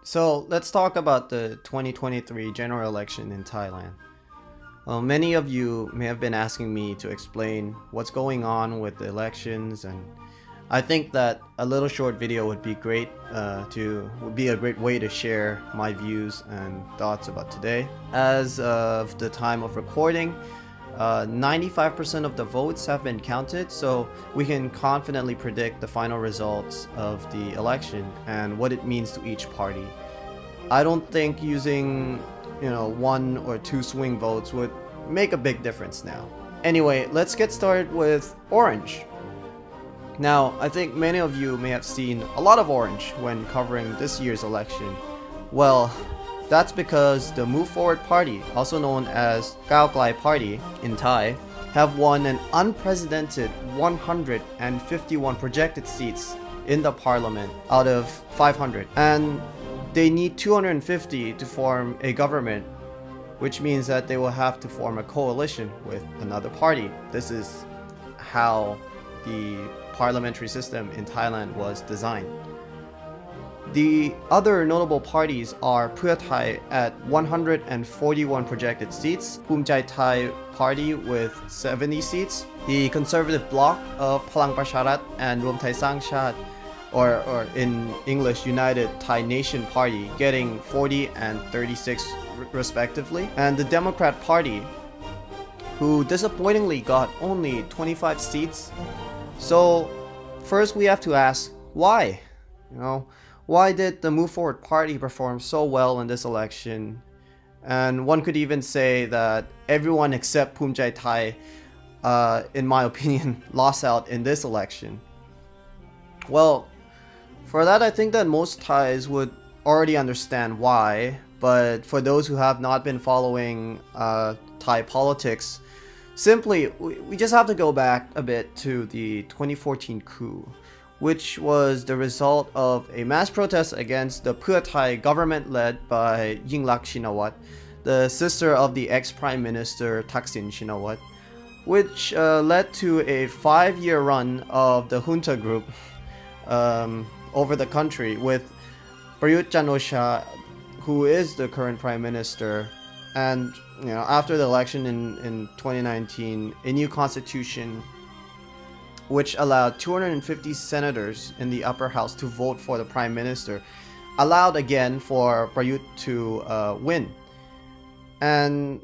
So let's talk about the 2023 general election in Thailand. Many of you may have been asking me to explain what's going on with the elections, and I think that a little short video would be great. Would be a great way to share my views and thoughts about today. As of the time of recording, 95% of the votes have been counted, so we can confidently predict the final results of the election and what it means to each party. I don't think using, one or two swing votes would make a big difference now. Anyway, let's get started with orange. Now, I think many of you may have seen a lot of orange when covering this year's election. Well, that's because the Move Forward Party, also known as Kao Klai Party in Thai, have won an unprecedented 151 projected seats in the parliament out of 500. And they need 250 to form a government, which means that they will have to form a coalition with another party. This is how the parliamentary system in Thailand was designed. The other notable parties are Pheu Thai at 141 projected seats, Phum Chai Thai Party with 70 seats, the Conservative Bloc of Palang Pracharat and Rwam Thai Sang Chat, or in English, United Thai Nation Party, getting 40 and 36 respectively, and the Democrat Party, who disappointingly got only 25 seats. So first we have to ask, why? Why did the Move Forward Party perform so well in this election? And one could even say that everyone except Phum Chai Thai, in my opinion, lost out in this election. Well, for that, I think that most Thais would already understand why, but for those who have not been following Thai politics, simply, we just have to go back a bit to the 2014 coup, which was the result of a mass protest against the Pheu Thai government led by Yingluck Shinawatra, the sister of the ex-Prime Minister Thaksin Shinawatra, which led to a 5-year run of the junta group over the country, with Prayut Chan-o-cha, who is the current Prime Minister, and after the election in 2019, a new constitution which allowed 250 senators in the upper house to vote for the Prime Minister, allowed again for Prayut to win. And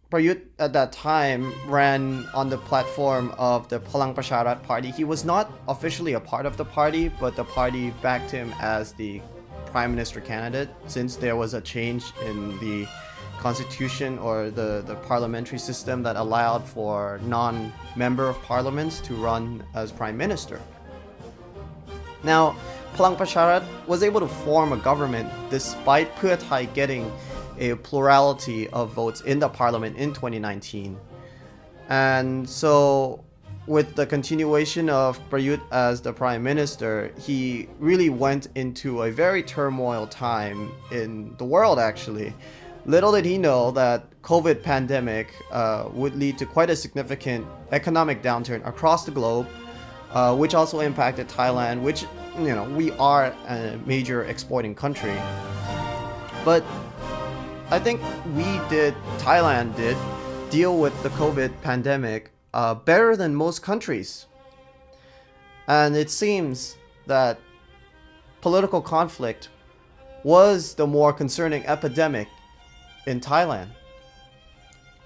Prayut at that time ran on the platform of the Palang Pracharat Party. He was not officially a part of the party, but the party backed him as the Prime Minister candidate, since there was a change in the constitution or the parliamentary system that allowed for non-member of parliaments to run as Prime Minister. Now, Palang Pracharat was able to form a government despite Pheu Thai getting a plurality of votes in the parliament in 2019. And so with the continuation of Prayut as the Prime Minister, he really went into a very turmoil time in the world, actually. Little did he know that COVID pandemic would lead to quite a significant economic downturn across the globe, which also impacted Thailand, which, we are a major exporting country. But I think Thailand did deal with the COVID pandemic better than most countries. And it seems that political conflict was the more concerning epidemic in Thailand.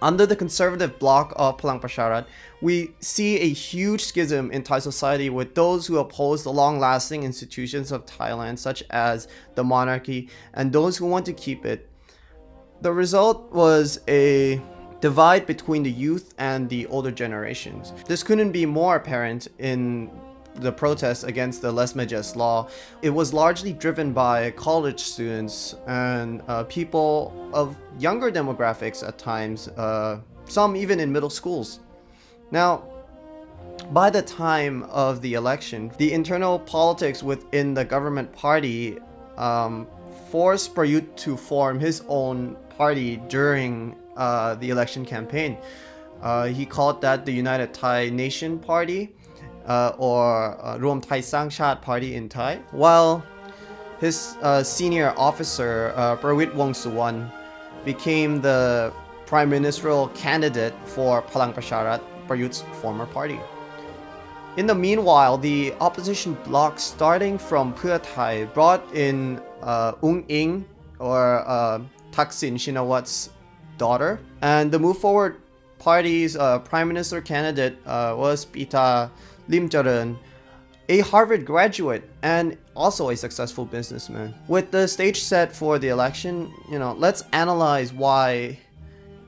Under the conservative bloc of Palang Pracharat, we see a huge schism in Thai society, with those who oppose the long-lasting institutions of Thailand, such as the monarchy, and those who want to keep it. The result was a divide between the youth and the older generations. This couldn't be more apparent in the protests against the Les Majes law. It was largely driven by college students and people of younger demographics at times, some even in middle schools. Now, by the time of the election, the internal politics within the government party forced Prayut to form his own party during the election campaign. He called that the United Thai Nation Party, or Rwam Thai Sang Chat Party in Thai. While his senior officer, Prawit Wongsuwon, became the prime ministerial candidate for Palang Pracharat, Prayut's former party. In the meanwhile, the opposition bloc starting from Pheu Thai brought in Ung Ing, or Thaksin Shinawat's daughter, and the Move Forward Party's prime minister candidate was Pita Limcharan, a Harvard graduate and also a successful businessman. With the stage set for the election, let's analyze why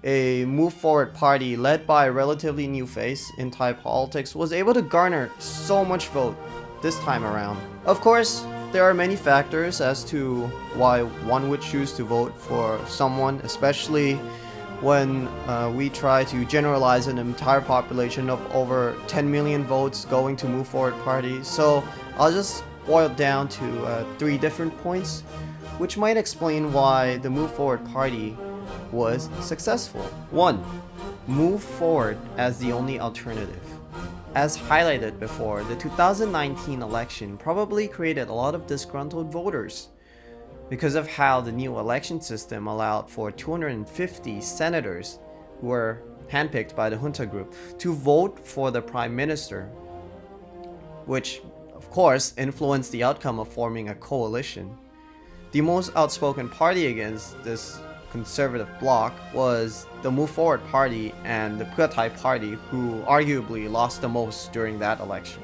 a Move Forward party led by a relatively new face in Thai politics was able to garner so much vote this time around. Of course, there are many factors as to why one would choose to vote for someone, especially when we try to generalize an entire population of over 10 million votes going to Move Forward Party. So I'll just boil it down to 3 different points, which might explain why the Move Forward Party was successful. 1. Move forward as the only alternative. As highlighted before, the 2019 election probably created a lot of disgruntled voters because of how the new election system allowed for 250 senators who were handpicked by the junta group to vote for the prime minister, which of course influenced the outcome of forming a coalition. The most outspoken party against this conservative bloc was the Move Forward Party and the Pheu Thai Party, who arguably lost the most during that election.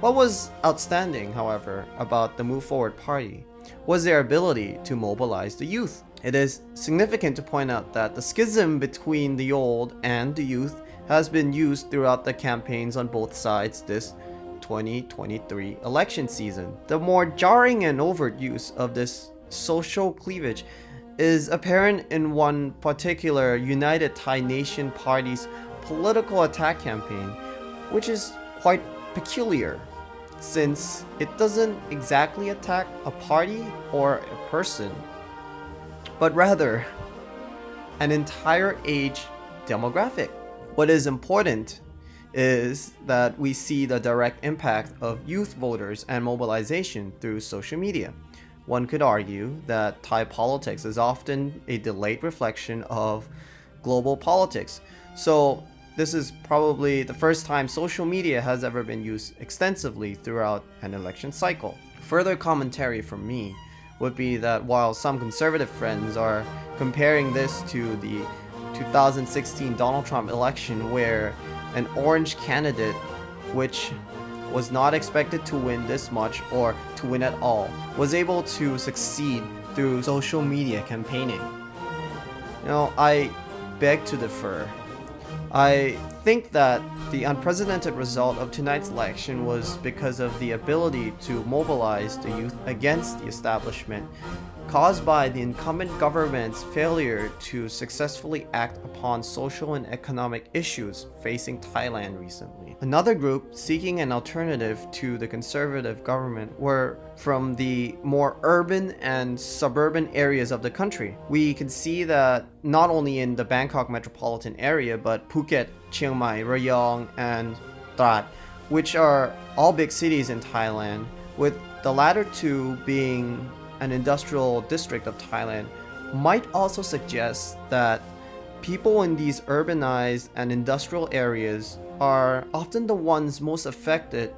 What was outstanding, however, about the Move Forward Party was their ability to mobilize the youth. It is significant to point out that the schism between the old and the youth has been used throughout the campaigns on both sides this 2023 election season. The more jarring and overt use of this social cleavage is apparent in one particular United Thai Nation Party's political attack campaign, which is quite peculiar since it doesn't exactly attack a party or a person, but rather an entire age demographic. What is important is that we see the direct impact of youth voters and mobilization through social media. One could argue that Thai politics is often a delayed reflection of global politics. So this is probably the first time social media has ever been used extensively throughout an election cycle. Further commentary from me would be that while some conservative friends are comparing this to the 2016 Donald Trump election, where an orange candidate, which was not expected to win this much or to win at all, was able to succeed through social media campaigning. I beg to differ. I think that the unprecedented result of tonight's election was because of the ability to mobilize the youth against the establishment, caused by the incumbent government's failure to successfully act upon social and economic issues facing Thailand recently. Another group seeking an alternative to the conservative government were from the more urban and suburban areas of the country. We can see that not only in the Bangkok metropolitan area, but Phuket, Chiang Mai, Rayong, and Trat, which are all big cities in Thailand, with the latter two being an industrial district of Thailand, might also suggest that people in these urbanized and industrial areas are often the ones most affected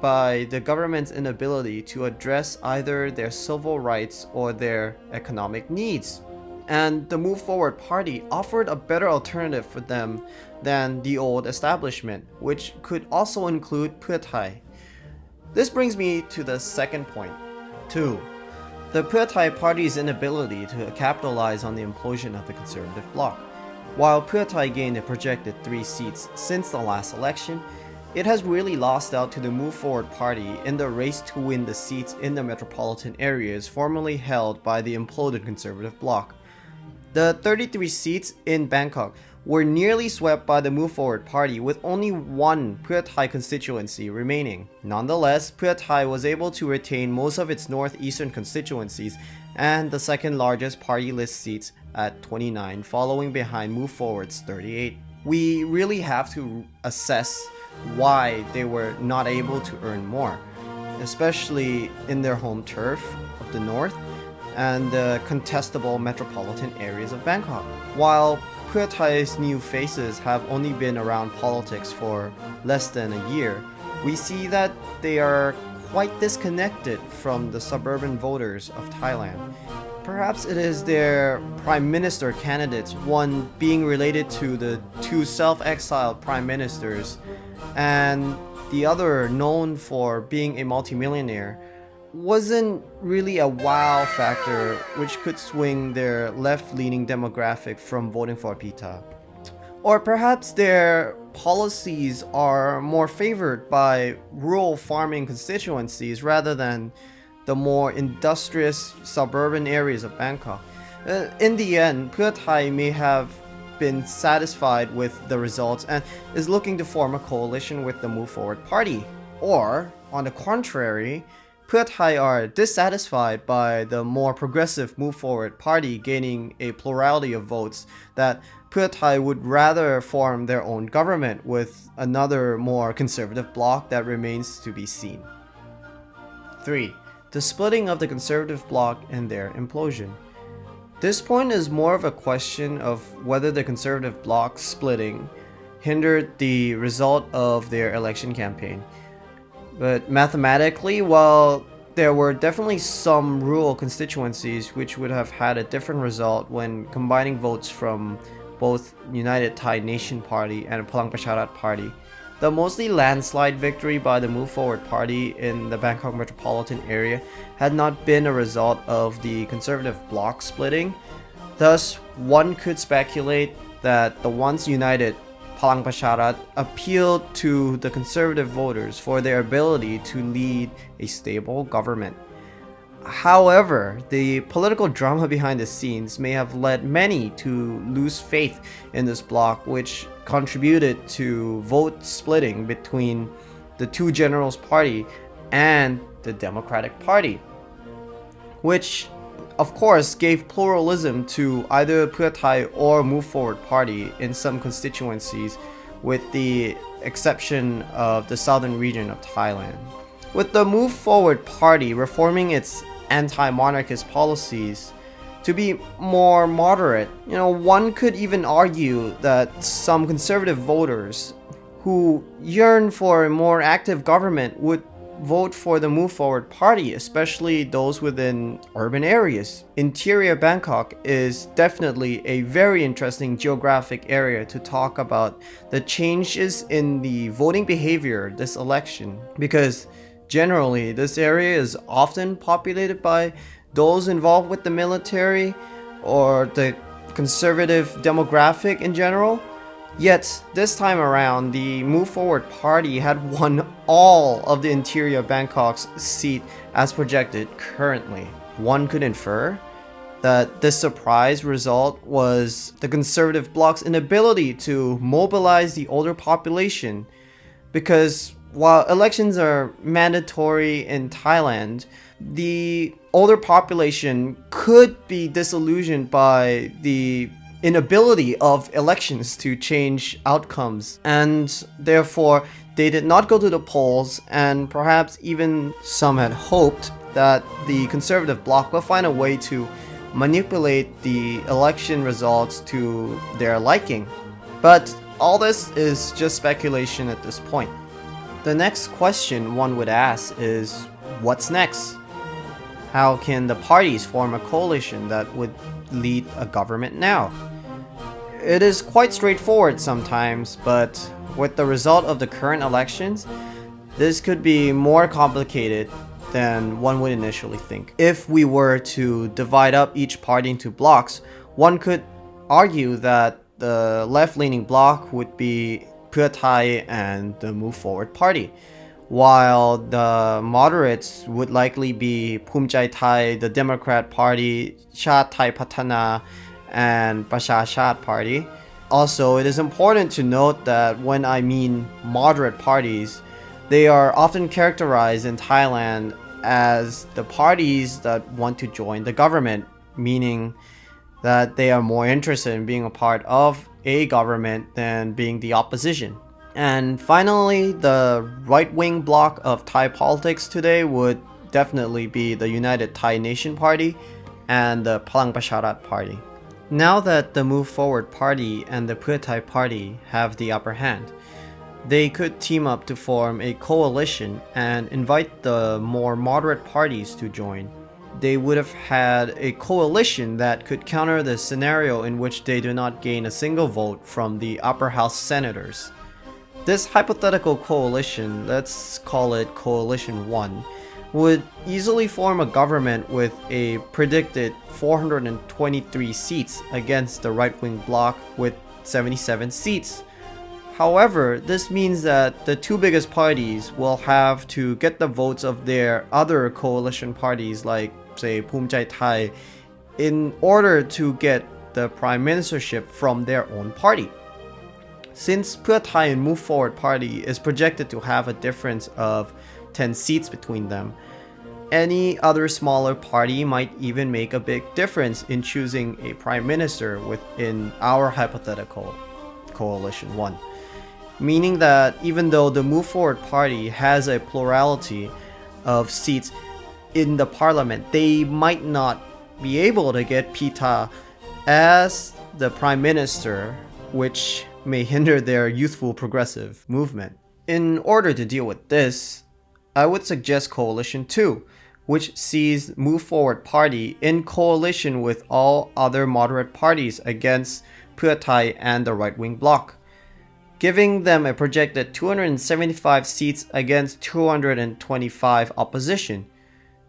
by the government's inability to address either their civil rights or their economic needs. And the Move Forward Party offered a better alternative for them than the old establishment, which could also include Pheu Thai. This brings me to the second point. 2. The Pheu Thai Party's inability to capitalize on the implosion of the conservative bloc. While Pheu Thai gained a projected 3 seats since the last election, it has really lost out to the Move Forward Party in the race to win the seats in the metropolitan areas formerly held by the imploded conservative bloc. The 33 seats in Bangkok were nearly swept by the Move Forward Party, with only one Pheu Thai constituency remaining. Nonetheless, Pheu Thai was able to retain most of its northeastern constituencies and the second largest party list seats at 29, following behind Move Forward's 38. We really have to assess why they were not able to earn more. especially in their home turf of the north and the contestable metropolitan areas of Bangkok. While Pheu Thai's new faces have only been around politics for less than a year, we see that they are quite disconnected from the suburban voters of Thailand. Perhaps it is their prime minister candidates, one being related to the two self-exiled prime ministers, and the other known for being a multimillionaire, wasn't really a wow factor which could swing their left-leaning demographic from voting for Pita. Or perhaps their policies are more favored by rural farming constituencies rather than the more industrious suburban areas of Bangkok. In the end, Pheu Thai may have been satisfied with the results and is looking to form a coalition with the Move Forward Party. Or, on the contrary, Pheu Thai are dissatisfied by the more progressive Move Forward Party gaining a plurality of votes, that Pheu Thai would rather form their own government with another more conservative bloc that remains to be seen. 3. The splitting of the conservative bloc and their implosion. This point is more of a question of whether the conservative bloc splitting hindered the result of their election campaign. But mathematically, while there were definitely some rural constituencies which would have had a different result when combining votes from both United Thai Nation Party and Palang Pracharat Party, the mostly landslide victory by the Move Forward Party in the Bangkok metropolitan area had not been a result of the conservative bloc splitting. Thus, one could speculate that the once united Palang Pracharat appealed to the conservative voters for their ability to lead a stable government. However, the political drama behind the scenes may have led many to lose faith in this bloc, which contributed to vote splitting between the two Generals Party and the Democratic Party, which of course gave pluralism to either Pheu Thai or Move Forward Party in some constituencies, with the exception of the southern region of Thailand. With the Move Forward Party reforming its anti-monarchist policies to be more moderate, one could even argue that some conservative voters who yearn for a more active government would vote for the Move Forward Party, especially those within urban areas. Interior Bangkok is definitely a very interesting geographic area to talk about the changes in the voting behavior this election, because generally this area is often populated by those involved with the military or the conservative demographic in general. Yet, this time around, the Move Forward Party had won all of the interior Bangkok's seat as projected currently. One could infer that this surprise result was the conservative bloc's inability to mobilize the older population, because while elections are mandatory in Thailand, the older population could be disillusioned by the inability of elections to change outcomes, and therefore they did not go to the polls, and perhaps even some had hoped that the conservative bloc will find a way to manipulate the election results to their liking. But all this is just speculation at this point. The next question one would ask is, what's next? How can the parties form a coalition that would lead a government now? It is quite straightforward sometimes, but with the result of the current elections, this could be more complicated than one would initially think. If we were to divide up each party into blocks, one could argue that the left-leaning bloc would be Pheu Thai and the Move Forward Party, while the moderates would likely be Phum Chai Thai, the Democrat Party, Chat Thai Patana, and Pracha Chat Party. Also, it is important to note that when I mean moderate parties, they are often characterized in Thailand as the parties that want to join the government, meaning that they are more interested in being a part of a government than being the opposition. And finally, the right-wing bloc of Thai politics today would definitely be the United Thai Nation Party and the Palang Pracharat Party. Now that the Move Forward Party and the Pheu Thai Party have the upper hand, they could team up to form a coalition and invite the more moderate parties to join. They would have had a coalition that could counter the scenario in which they do not gain a single vote from the upper house senators. This hypothetical coalition, let's call it Coalition 1, would easily form a government with a predicted 423 seats against the right-wing bloc with 77 seats. However, this means that the two biggest parties will have to get the votes of their other coalition parties like, say, Phum Chai Thai, in order to get the prime ministership from their own party. Since Pheu Thai and Move Forward Party is projected to have a difference of 10 seats between them, any other smaller party might even make a big difference in choosing a prime minister within our hypothetical Coalition 1. Meaning that even though the Move Forward Party has a plurality of seats in the parliament, they might not be able to get Pita as the prime minister, which may hinder their youthful progressive movement. In order to deal with this, I would suggest Coalition 2, which sees Move Forward Party in coalition with all other moderate parties against Pheu Thai and the right-wing bloc, giving them a projected 275 seats against 225 opposition.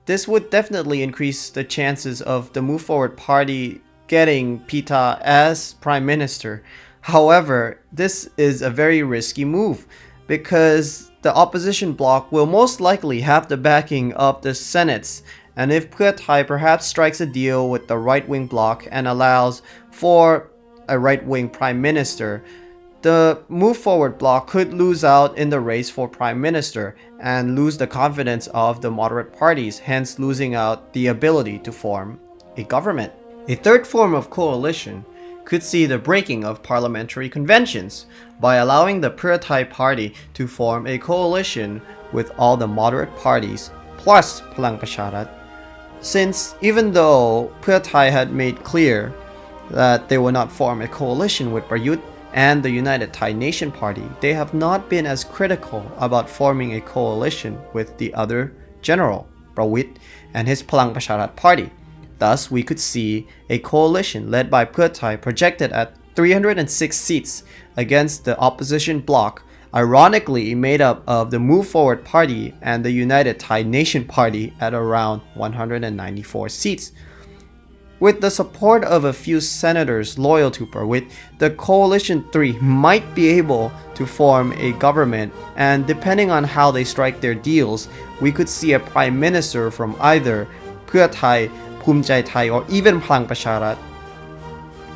This would definitely increase the chances of the Move Forward Party getting Pita as prime minister. However, this is a very risky move because the opposition bloc will most likely have the backing of the Senates, and if Pheu Thai perhaps strikes a deal with the right-wing bloc and allows for a right-wing prime minister, the Move Forward bloc could lose out in the race for prime minister and lose the confidence of the moderate parties, hence losing out the ability to form a government. A third form of coalition could see the breaking of parliamentary conventions by allowing the Pheu Thai party to form a coalition with all the moderate parties plus Palang Pracharat. Since even though Pheu Thai had made clear that they will not form a coalition with Prayut and the United Thai Nation Party, they have not been as critical about forming a coalition with the other general, Prawit, and his Palang Pracharat party. Thus, we could see a coalition led by Pheu Thai projected at 306 seats against the opposition bloc, ironically made up of the Move Forward Party and the United Thai Nation Party at around 194 seats. With the support of a few senators loyal to Prawit, the Coalition 3 might be able to form a government, and depending on how they strike their deals, we could see a prime minister from either Pheu Thai, Phum Chai Thai, or even Palang Pracharat.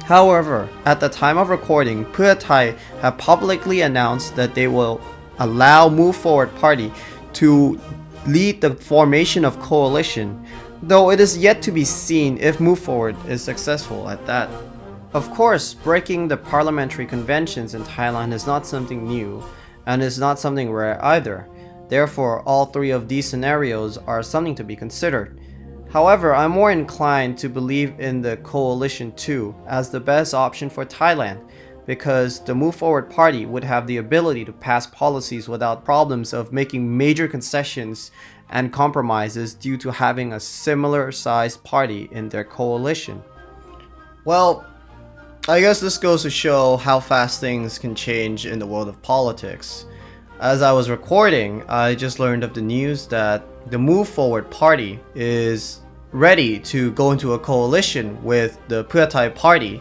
However, at the time of recording, Pheu Thai have publicly announced that they will allow Move Forward Party to lead the formation of coalition, though it is yet to be seen if Move Forward is successful at that. Of course, breaking the parliamentary conventions in Thailand is not something new, and is not something rare either. Therefore, all three of these scenarios are something to be considered. However, I'm more inclined to believe in the Coalition 2 as the best option for Thailand, because the Move Forward Party would have the ability to pass policies without problems of making major concessions and compromises due to having a similar sized party in their coalition. Well, I guess this goes to show how fast things can change in the world of politics. As I was recording, I just learned of the news that the Move Forward Party is ready to go into a coalition with the Pheu Thai Party,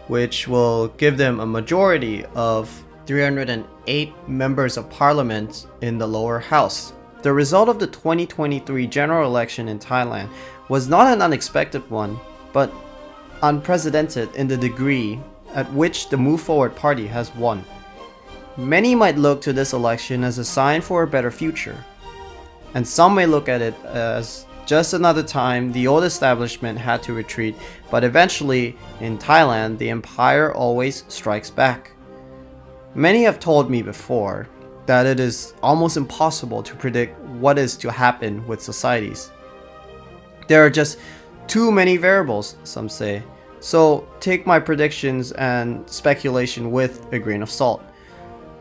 which will give them a majority of 308 members of parliament in the lower house. The result of the 2023 general election in Thailand was not an unexpected one, but unprecedented in the degree at which the Move Forward Party has won. Many might look to this election as a sign for a better future, and some may look at it as just another time the old establishment had to retreat, but eventually, in Thailand, the empire always strikes back. Many have told me before that it is almost impossible to predict what is to happen with societies. There are just too many variables, some say. So take my predictions and speculation with a grain of salt.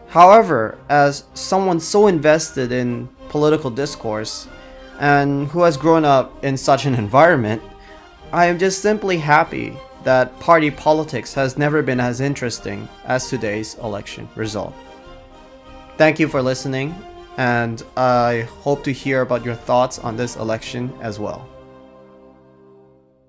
However, as someone so invested in political discourse and who has grown up in such an environment, I am just simply happy that party politics has never been as interesting as today's election result. Thank you for listening, and I hope to hear about your thoughts on this election as well.